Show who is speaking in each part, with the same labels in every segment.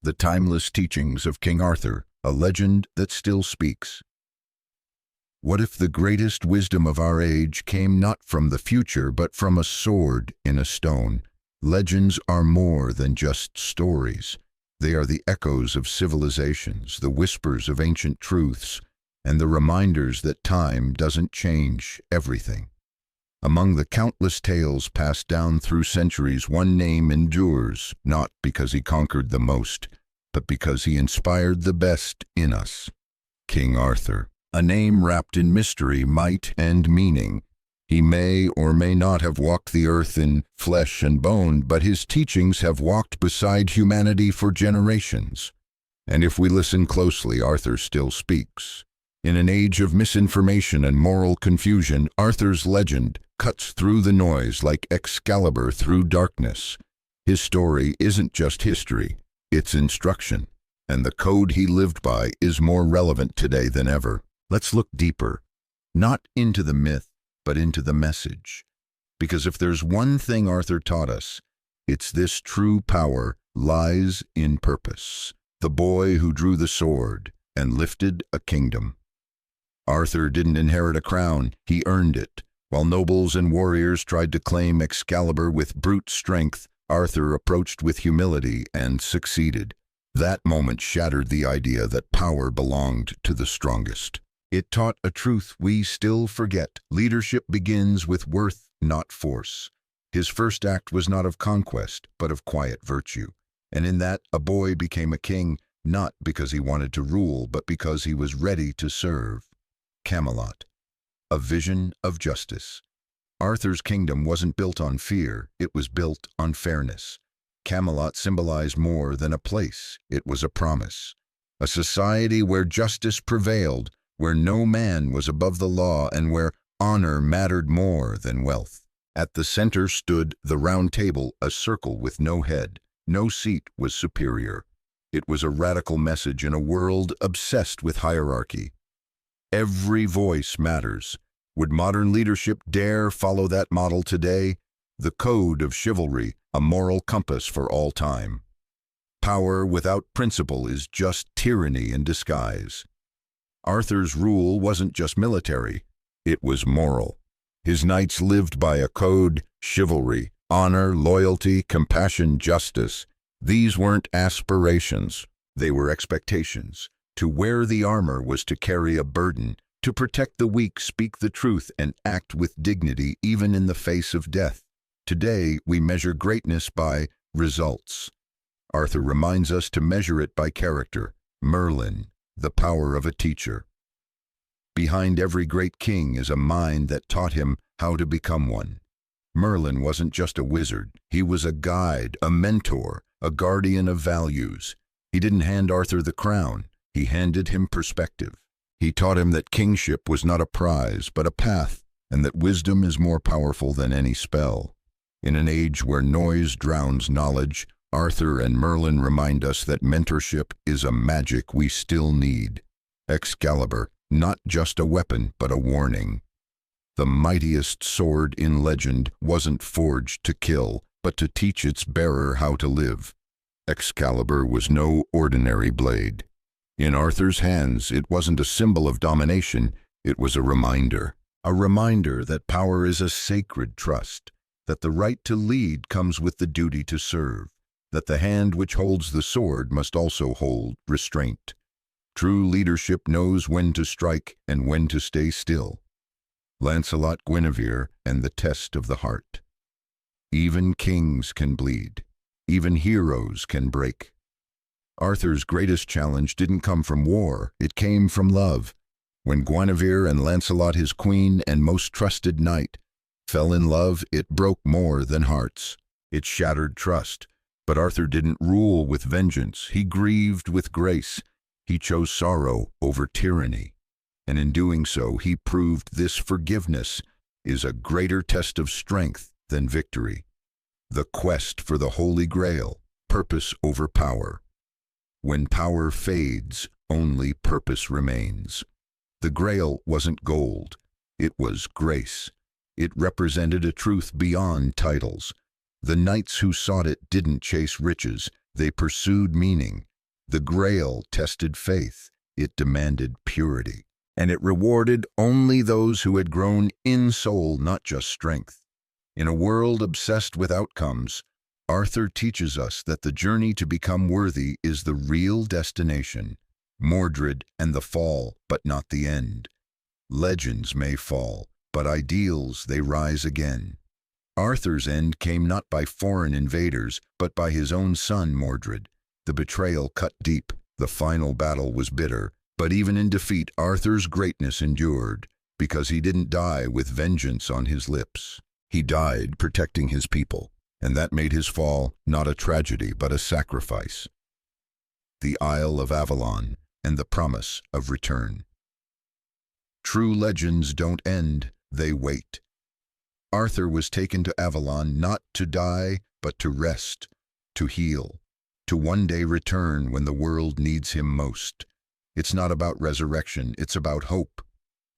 Speaker 1: The timeless teachings of King Arthur, a legend that still speaks. What if the greatest wisdom of our age came not from the future but from a sword in a stone? Legends are more than just stories. They are the echoes of civilizations, the whispers of ancient truths, and the reminders that time doesn't change everything. Among the countless tales passed down through centuries, one name endures, not because he conquered the most, but because he inspired the best in us. King Arthur. A name wrapped in mystery, might, and meaning. He may or may not have walked the earth in flesh and bone, but his teachings have walked beside humanity for generations. And if we listen closely, Arthur still speaks. In an age of misinformation and moral confusion, Arthur's legend cuts through the noise like Excalibur through darkness. His story isn't just history, it's instruction, and the code he lived by is more relevant today than ever. Let's look deeper, not into the myth, but into the message. Because if there's one thing Arthur taught us, it's this: true power lies in purpose. The boy who drew the sword and lifted a kingdom. Arthur didn't inherit a crown, he earned it. While nobles and warriors tried to claim Excalibur with brute strength, Arthur approached with humility and succeeded. That moment shattered the idea that power belonged to the strongest. It taught a truth we still forget. Leadership begins with worth, not force. His first act was not of conquest, but of quiet virtue. And in that, a boy became a king, not because he wanted to rule, but because he was ready to serve. Camelot. A vision of justice. Arthur's kingdom wasn't built on fear, it was built on fairness. Camelot symbolized more than a place, it was a promise. A society where justice prevailed, where no man was above the law, and where honor mattered more than wealth. At the center stood the Round Table, a circle with no head. No seat was superior. It was a radical message in a world obsessed with hierarchy. Every voice matters. Would modern leadership dare follow that model today? The code of chivalry, a moral compass for all time. Power without principle is just tyranny in disguise. Arthur's rule wasn't just military, it was moral. His knights lived by a code: chivalry, honor, loyalty, compassion, justice. These weren't aspirations, they were expectations. To wear the armor was to carry a burden, to protect the weak, speak the truth, and act with dignity even in the face of death. Today, we measure greatness by results. Arthur reminds us to measure it by character. Merlin, the power of a teacher. Behind every great king is a mind that taught him how to become one. Merlin wasn't just a wizard, he was a guide, a mentor, a guardian of values. He didn't hand Arthur the crown, he handed him perspective. He taught him that kingship was not a prize, but a path, and that wisdom is more powerful than any spell. In an age where noise drowns knowledge, Arthur and Merlin remind us that mentorship is a magic we still need. Excalibur, not just a weapon, but a warning. The mightiest sword in legend wasn't forged to kill, but to teach its bearer how to live. Excalibur was no ordinary blade. In Arthur's hands, it wasn't a symbol of domination, it was a reminder. A reminder that power is a sacred trust, that the right to lead comes with the duty to serve, that the hand which holds the sword must also hold restraint. True leadership knows when to strike and when to stay still. Lancelot, Guinevere, and the test of the heart. Even kings can bleed. Even heroes can break. Arthur's greatest challenge didn't come from war, it came from love. When Guinevere and Lancelot, his queen and most trusted knight, fell in love, it broke more than hearts. It shattered trust. But Arthur didn't rule with vengeance, he grieved with grace. He chose sorrow over tyranny. And in doing so, he proved this: forgiveness is a greater test of strength than victory. The quest for the Holy Grail, purpose over power. When power fades, only purpose remains. The Grail wasn't gold, it was grace. It represented a truth beyond titles. The knights who sought it didn't chase riches, they pursued meaning. The Grail tested faith. It demanded purity. And it rewarded only those who had grown in soul, not just strength. In a world obsessed with outcomes, Arthur teaches us that the journey to become worthy is the real destination. Mordred and the fall, but not the end. Legends may fall, but ideals, they rise again. Arthur's end came not by foreign invaders, but by his own son Mordred. The betrayal cut deep, the final battle was bitter, but even in defeat Arthur's greatness endured, because he didn't die with vengeance on his lips. He died protecting his people, and that made his fall not a tragedy but a sacrifice. The Isle of Avalon and the promise of return. True legends don't end, they wait. Arthur was taken to Avalon not to die, but to rest, to heal, to one day return when the world needs him most. It's not about resurrection, it's about hope.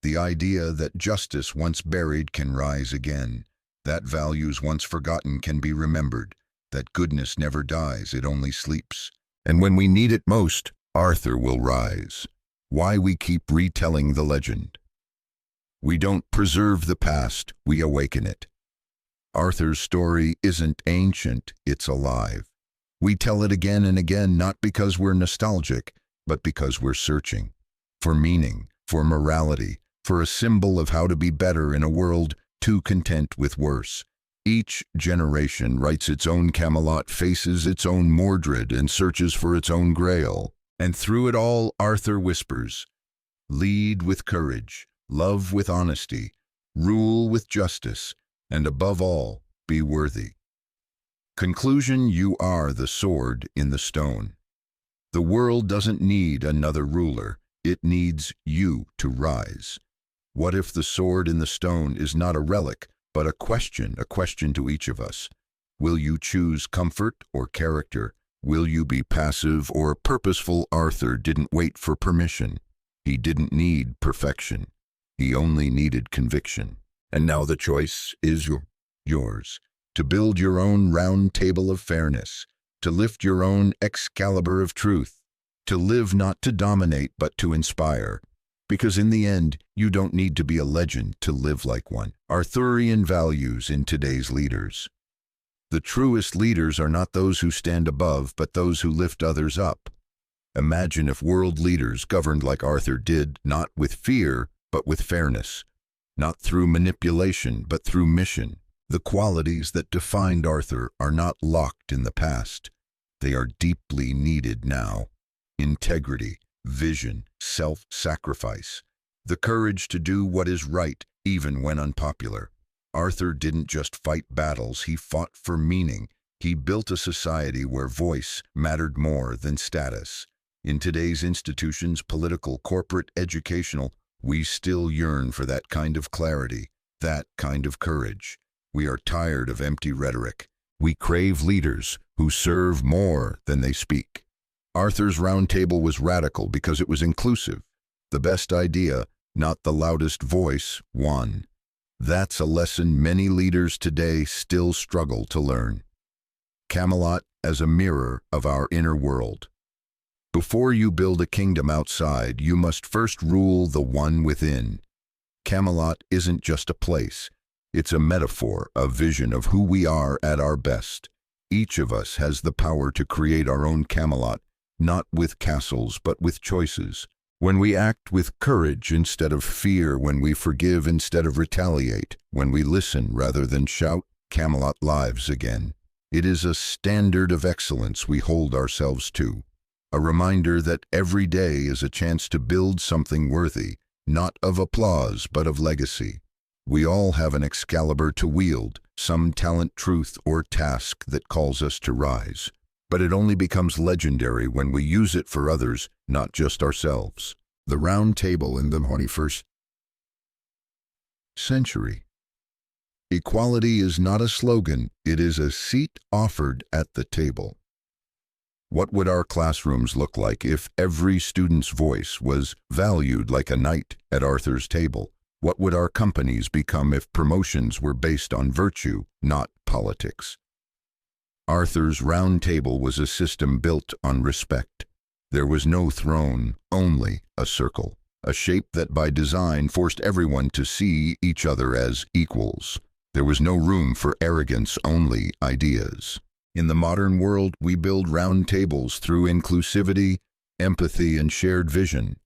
Speaker 1: The idea that justice once buried can rise again, that values once forgotten can be remembered, that goodness never dies, it only sleeps. And when we need it most, Arthur will rise. Why we keep retelling the legend? We don't preserve the past, we awaken it. Arthur's story isn't ancient, it's alive. We tell it again and again, not because we're nostalgic, but because we're searching. For meaning, for morality, for a symbol of how to be better in a world too content with worse. Each generation writes its own Camelot, faces its own Mordred, and searches for its own Grail. And through it all, Arthur whispers, lead with courage, love with honesty, rule with justice, and above all, be worthy. Conclusion: you are the sword in the stone. The world doesn't need another ruler, it needs you to rise. What if the sword in the stone is not a relic, but a question to each of us? Will you choose comfort or character? Will you be passive or purposeful? Arthur didn't wait for permission. He didn't need perfection. He only needed conviction. And now the choice is yours. To build your own round table of fairness, to lift your own Excalibur of truth, to live not to dominate but to inspire. Because in the end, you don't need to be a legend to live like one. Arthurian values in today's leaders. The truest leaders are not those who stand above, but those who lift others up. Imagine if world leaders governed like Arthur did, not with fear, but with fairness. Not through manipulation, but through mission. The qualities that defined Arthur are not locked in the past. They are deeply needed now. Integrity, vision, self-sacrifice. The courage to do what is right, even when unpopular. Arthur didn't just fight battles, he fought for meaning. He built a society where voice mattered more than status. In today's institutions, political, corporate, educational, we still yearn for that kind of clarity, that kind of courage. We are tired of empty rhetoric. We crave leaders who serve more than they speak. Arthur's Round Table was radical because it was inclusive. The best idea, not the loudest voice, won. That's a lesson many leaders today still struggle to learn. Camelot as a mirror of our inner world. Before you build a kingdom outside, you must first rule the one within. Camelot isn't just a place. It's a metaphor, a vision of who we are at our best. Each of us has the power to create our own Camelot, not with castles, but with choices. When we act with courage instead of fear, when we forgive instead of retaliate, when we listen rather than shout, Camelot lives again. It is a standard of excellence we hold ourselves to. A reminder that every day is a chance to build something worthy, not of applause, but of legacy. We all have an Excalibur to wield, some talent, truth, or task that calls us to rise. But it only becomes legendary when we use it for others, not just ourselves. The Round Table in the 21st century. Equality is not a slogan, it is a seat offered at the table. What would our classrooms look like if every student's voice was valued like a knight at Arthur's table? What would our companies become if promotions were based on virtue, not politics? Arthur's Round Table was a system built on respect. There was no throne, only a circle, a shape that by design forced everyone to see each other as equals. There was no room for arrogance, only ideas. In the modern world, we build round tables through inclusivity, empathy, and shared vision.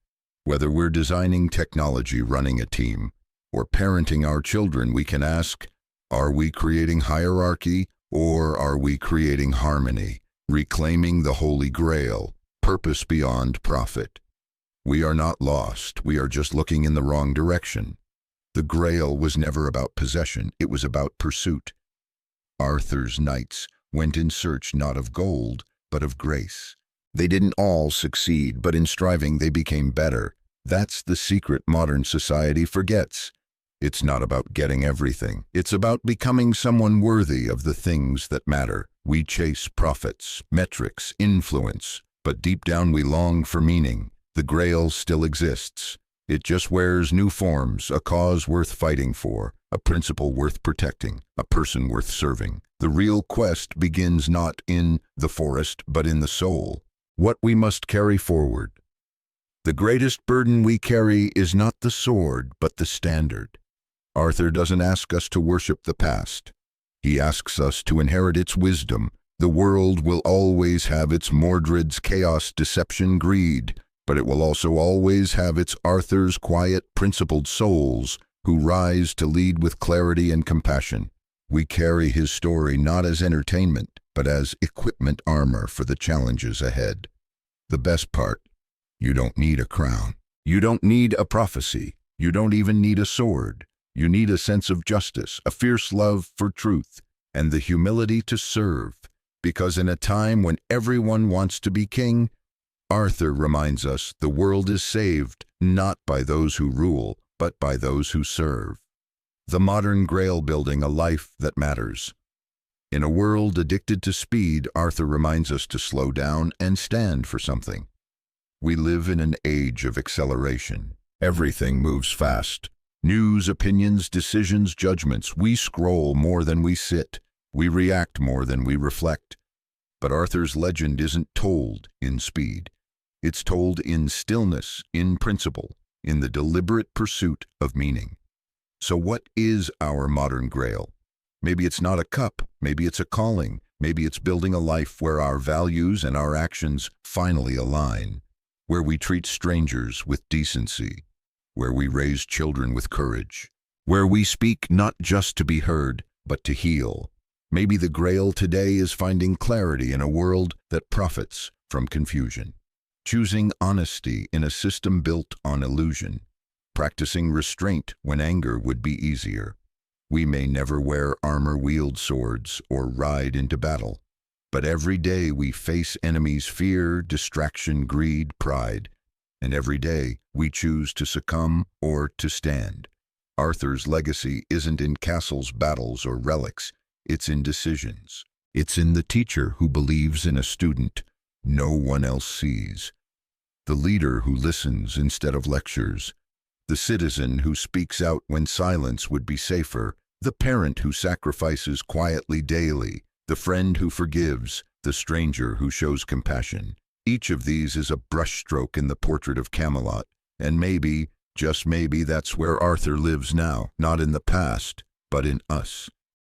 Speaker 1: Whether we're designing technology, running a team, or parenting our children, we can ask, are we creating hierarchy or are we creating harmony, reclaiming the Holy Grail, purpose beyond profit? We are not lost, we are just looking in the wrong direction. The Grail was never about possession, it was about pursuit. Arthur's knights went in search not of gold, but of grace. They didn't all succeed, but in striving they became better. That's the secret modern society forgets. It's not about getting everything. It's about becoming someone worthy of the things that matter. We chase profits, metrics, influence, but deep down we long for meaning. The Grail still exists. It just wears new forms, a cause worth fighting for, a principle worth protecting, a person worth serving. The real quest begins not in the forest, but in the soul. What we must carry forward. The greatest burden we carry is not the sword, but the standard. Arthur doesn't ask us to worship the past. He asks us to inherit its wisdom. The world will always have its Mordred's chaos, deception, greed, but it will also always have its Arthur's quiet, principled souls who rise to lead with clarity and compassion. We carry his story not as entertainment, but as equipment armor for the challenges ahead. The best part, you don't need a crown. You don't need a prophecy. You don't even need a sword. You need a sense of justice, a fierce love for truth, and the humility to serve. Because in a time when everyone wants to be king, Arthur reminds us the world is saved not by those who rule, but by those who serve. The modern Grail, building a life that matters. In a world addicted to speed, Arthur reminds us to slow down and stand for something. We live in an age of acceleration. Everything moves fast. News, opinions, decisions, judgments. We scroll more than we sit. We react more than we reflect. But Arthur's legend isn't told in speed. It's told in stillness, in principle, in the deliberate pursuit of meaning. So what is our modern Grail? Maybe it's not a cup, maybe it's a calling, maybe it's building a life where our values and our actions finally align, where we treat strangers with decency, where we raise children with courage, where we speak not just to be heard, but to heal. Maybe the Grail today is finding clarity in a world that profits from confusion, choosing honesty in a system built on illusion, practicing restraint when anger would be easier. We may never wear armor, wield swords, or ride into battle, but every day we face enemies' fear, distraction, greed, pride, and every day we choose to succumb or to stand. Arthur's legacy isn't in castles, battles, or relics. It's in decisions. It's in the teacher who believes in a student no one else sees, the leader who listens instead of lectures, the citizen who speaks out when silence would be safer, the parent who sacrifices quietly daily, the friend who forgives, the stranger who shows compassion. Each of these is a brushstroke in the portrait of Camelot, and maybe, just maybe, that's where Arthur lives now, not in the past, but in us.